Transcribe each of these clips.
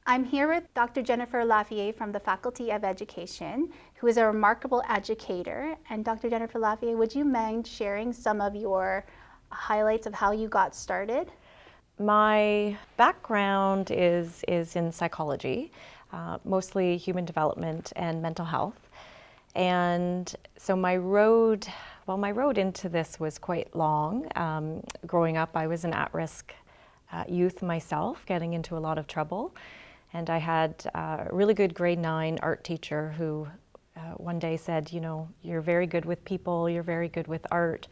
I'm here with Dr. Jennifer Laffier from the Faculty of Education, who is a remarkable educator. And Dr. Jennifer Laffier, would you mind sharing some of your highlights of how you got started? My background is in psychology, mostly human development and mental health. And so my road into this was quite long. Growing up, I was an at-risk youth myself, getting into a lot of trouble. And I had a really good grade 9 art teacher who one day said, you know, you're very good with people, you're very good with art.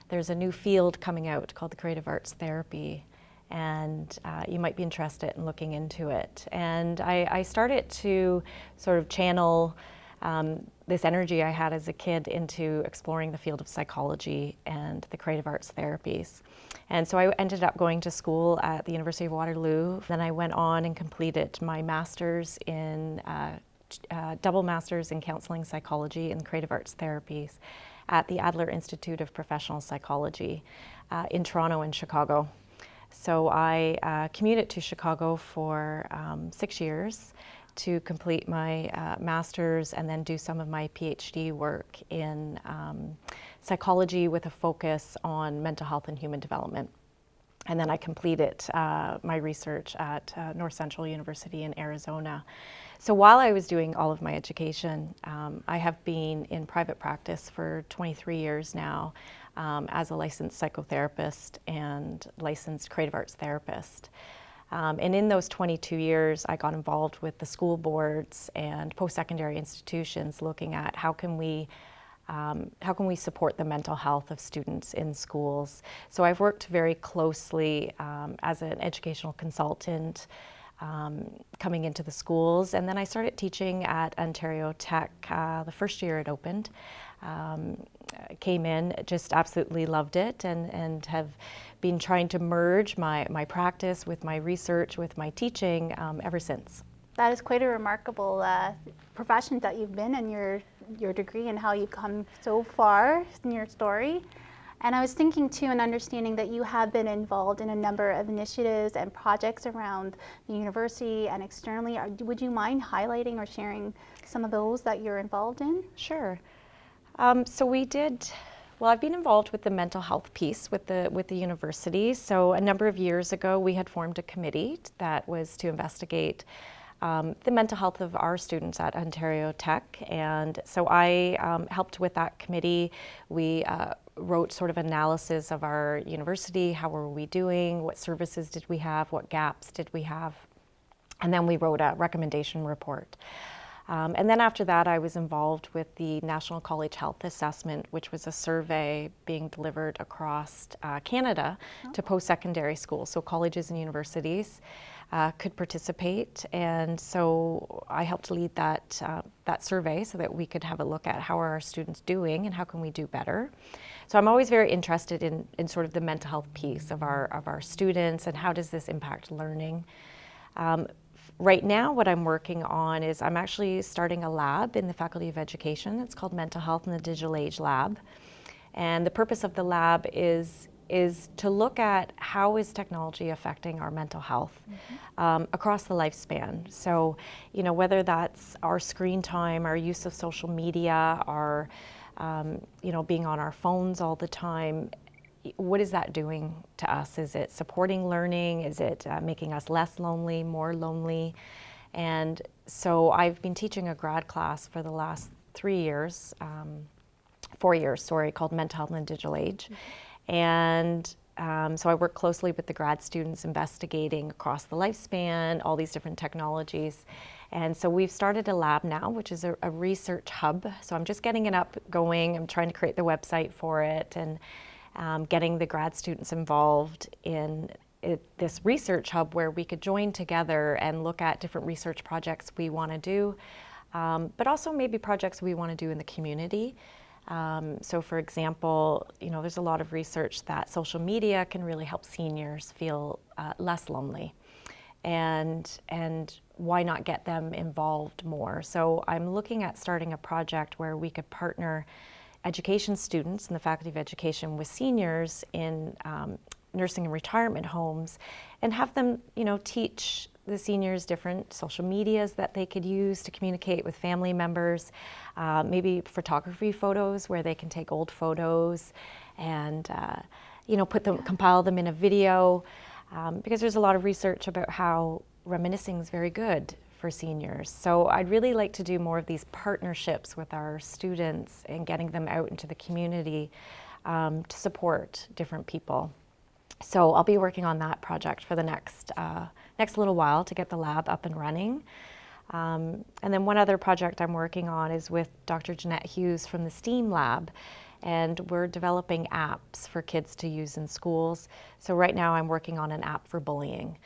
There's a new field coming out called the creative arts therapy, and you might be interested in looking into it. And I started to sort of channel this energy I had as a kid into exploring the field of psychology and the creative arts therapies. And so I ended up going to school at the University of Waterloo. Then I went on and completed my master's in double master's in counseling psychology and creative arts therapies at the Adler Institute of Professional Psychology in Toronto and Chicago. So I commuted to Chicago for 6 years to complete my master's and then do some of my PhD work in psychology with a focus on mental health and human development. And then I completed my research at North Central University in Arizona. So while I was doing all of my education, I have been in private practice for 23 years now as a licensed psychotherapist and licensed creative arts therapist. And in those 22 years, I got involved with the school boards and post-secondary institutions looking at how can we support the mental health of students in schools. So I've worked very closely as an educational consultant coming into the schools, and then I started teaching at Ontario Tech the first year it opened. Came in, just absolutely loved it, and have been trying to merge my practice with my research, with my teaching ever since. That is quite a remarkable profession that you've been in, your degree, and how you've come so far in your story. And I was thinking too, and understanding that you have been involved in a number of initiatives and projects around the university and externally. Would you mind highlighting or sharing some of those that you're involved in? Sure. So I've been involved with the mental health piece with the university. So a number of years ago, we had formed a committee that was to investigate the mental health of our students at Ontario Tech. And so I helped with that committee. We wrote sort of analysis of our university, how were we doing, what services did we have, what gaps did we have, and then we wrote a recommendation report. And then after that, I was involved with the National College Health Assessment, which was a survey being delivered across Canada to post-secondary schools. So colleges and universities could participate. And so I helped lead that survey so that we could have a look at how are our students doing and how can we do better. So I'm always very interested in sort of the mental health piece of our students and how does this impact learning. Right now, what I'm working on is I'm actually starting a lab in the Faculty of Education. It's called Mental Health in the Digital Age Lab. And the purpose of the lab is to look at how is technology affecting our mental health across the lifespan. So, you know, whether that's our screen time, our use of social media, our, you know, being on our phones all the time, what is that doing to us? Is it supporting learning? Is it making us less lonely, more lonely? And so I've been teaching a grad class for the last 4 years, called Mental Health in the Digital Age. And so I work closely with the grad students investigating across the lifespan, all these different technologies. And so we've started a lab now, which is a research hub. So I'm just getting it up going. I'm trying to create the website for it and getting the grad students involved in this research hub where we could join together and look at different research projects we want to do, but also maybe projects we want to do in the community. So for example, you know, there's a lot of research that social media can really help seniors feel less lonely. And why not get them involved more? So I'm looking at starting a project where we could partner education students in the Faculty of Education with seniors in nursing and retirement homes and have them, you know, teach the seniors different social medias that they could use to communicate with family members, maybe photography photos where they can take old photos and compile them in a video, because there's a lot of research about how reminiscing is very good for seniors. So I'd really like to do more of these partnerships with our students and getting them out into the community to support different people. So I'll be working on that project for the next little while to get the lab up and running. And then one other project I'm working on is with Dr. Jeanette Hughes from the STEAM lab, and we're developing apps for kids to use in schools. So right now I'm working on an app for bullying.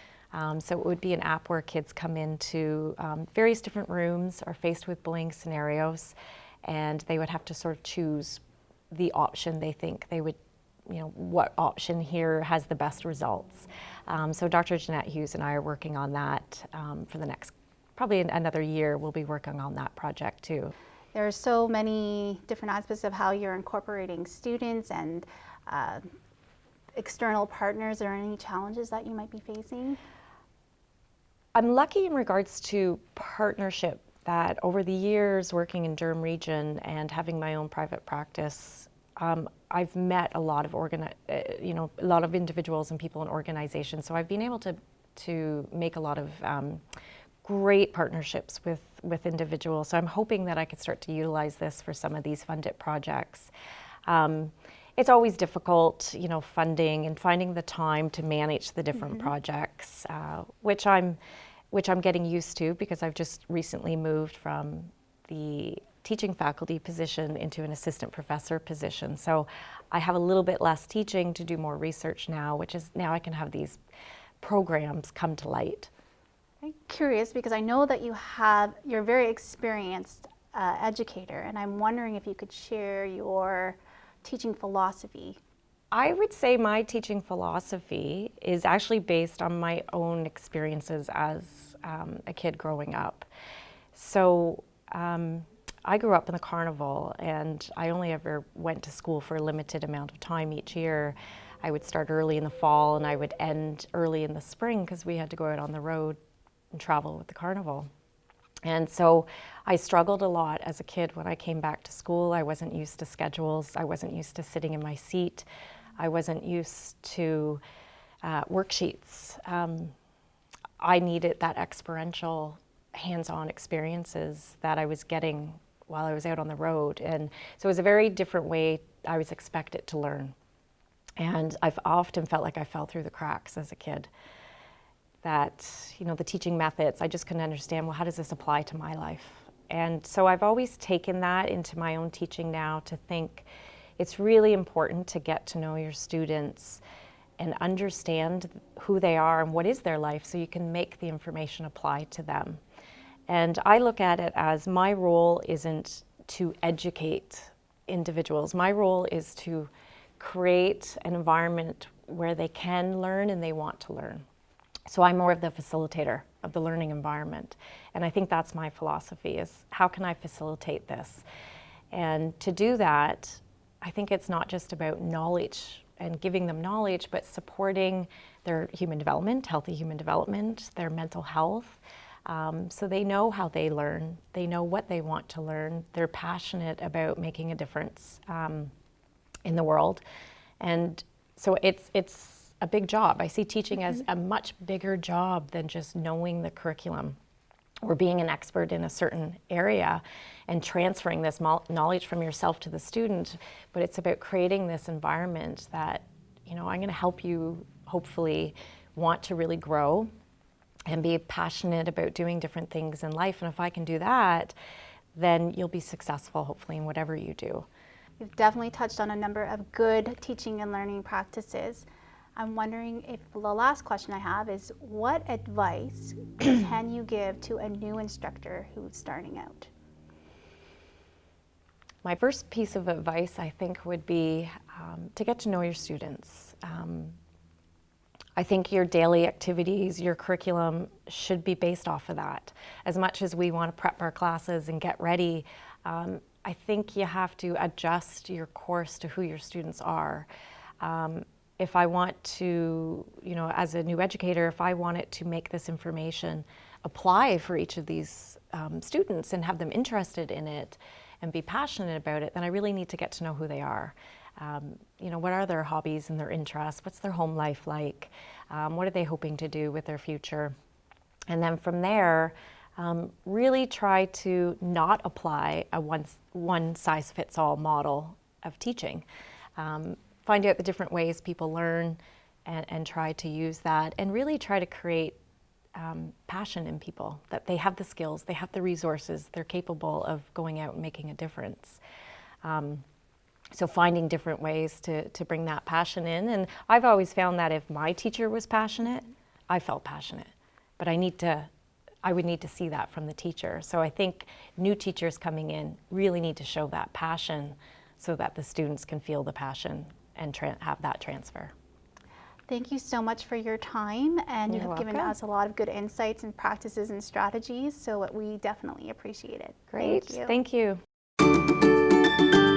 So it would be an app where kids come into various different rooms, are faced with bullying scenarios, and they would have to sort of choose the option they think they would, what option here has the best results. So Dr. Jeanette Hughes and I are working on that for the next, probably another year, we'll be working on that project too. There are so many different aspects of how you're incorporating students and external partners. Are there any challenges that you might be facing? I'm lucky in regards to partnership that over the years working in Durham Region and having my own private practice, I've met a lot of a lot of individuals and people in organizations. So I've been able to make a lot of great partnerships with individuals. So I'm hoping that I could start to utilize this for some of these funded projects. It's always difficult, funding and finding the time to manage the different projects, which I'm getting used to because I've just recently moved from the teaching faculty position into an assistant professor position. So I have a little bit less teaching to do more research now, which is now I can have these programs come to light. I'm curious because I know that you're a very experienced educator, and I'm wondering if you could share your teaching philosophy. I would say my teaching philosophy is actually based on my own experiences as a kid growing up. So I grew up in the carnival, and I only ever went to school for a limited amount of time each year. I would start early in the fall and I would end early in the spring because we had to go out on the road and travel with the carnival. And so I struggled a lot as a kid when I came back to school. I wasn't used to schedules. I wasn't used to sitting in my seat. I wasn't used to worksheets. I needed that experiential, hands-on experiences that I was getting while I was out on the road. And so it was a very different way I was expected to learn. And I've often felt like I fell through the cracks as a kid. That, the teaching methods, I just couldn't understand, well, how does this apply to my life? And so I've always taken that into my own teaching now to think it's really important to get to know your students and understand who they are and what is their life so you can make the information apply to them. And I look at it as my role isn't to educate individuals. My role is to create an environment where they can learn and they want to learn. So I'm more of the facilitator of the learning environment. And I think that's my philosophy, is how can I facilitate this? And to do that, I think it's not just about knowledge and giving them knowledge, but supporting their human development, healthy human development, their mental health. So they know how they learn, they know what they want to learn, they're passionate about making a difference in the world. And so it's a big job. I see teaching as a much bigger job than just knowing the curriculum or being an expert in a certain area and transferring this knowledge from yourself to the student, but it's about creating this environment that, I'm going to help you hopefully want to really grow and be passionate about doing different things in life. And if I can do that, then you'll be successful hopefully in whatever you do. You've definitely touched on a number of good teaching and learning practices. I'm wondering if the last question I have is, what advice can you give to a new instructor who's starting out? My first piece of advice, I think, would be to get to know your students. I think your daily activities, your curriculum should be based off of that. As much as we want to prep our classes and get ready, I think you have to adjust your course to who your students are. if I want to, as a new educator, if I wanted to make this information apply for each of these students and have them interested in it and be passionate about it, then I really need to get to know who they are. What are their hobbies and their interests? What's their home life like? What are they hoping to do with their future? And then from there, really try to not apply a one-size-fits-all model of teaching. Find out the different ways people learn and try to use that, and really try to create passion in people, that they have the skills, they have the resources, they're capable of going out and making a difference. So finding different ways to bring that passion in. And I've always found that if my teacher was passionate, I felt passionate. But I would need to see that from the teacher. So I think new teachers coming in really need to show that passion so that the students can feel the passion and have that transfer. Thank you so much for your time, and you You're have given welcome. us a lot of good insights and practices and strategies, so we definitely appreciate it. Great, Thank you. thank you.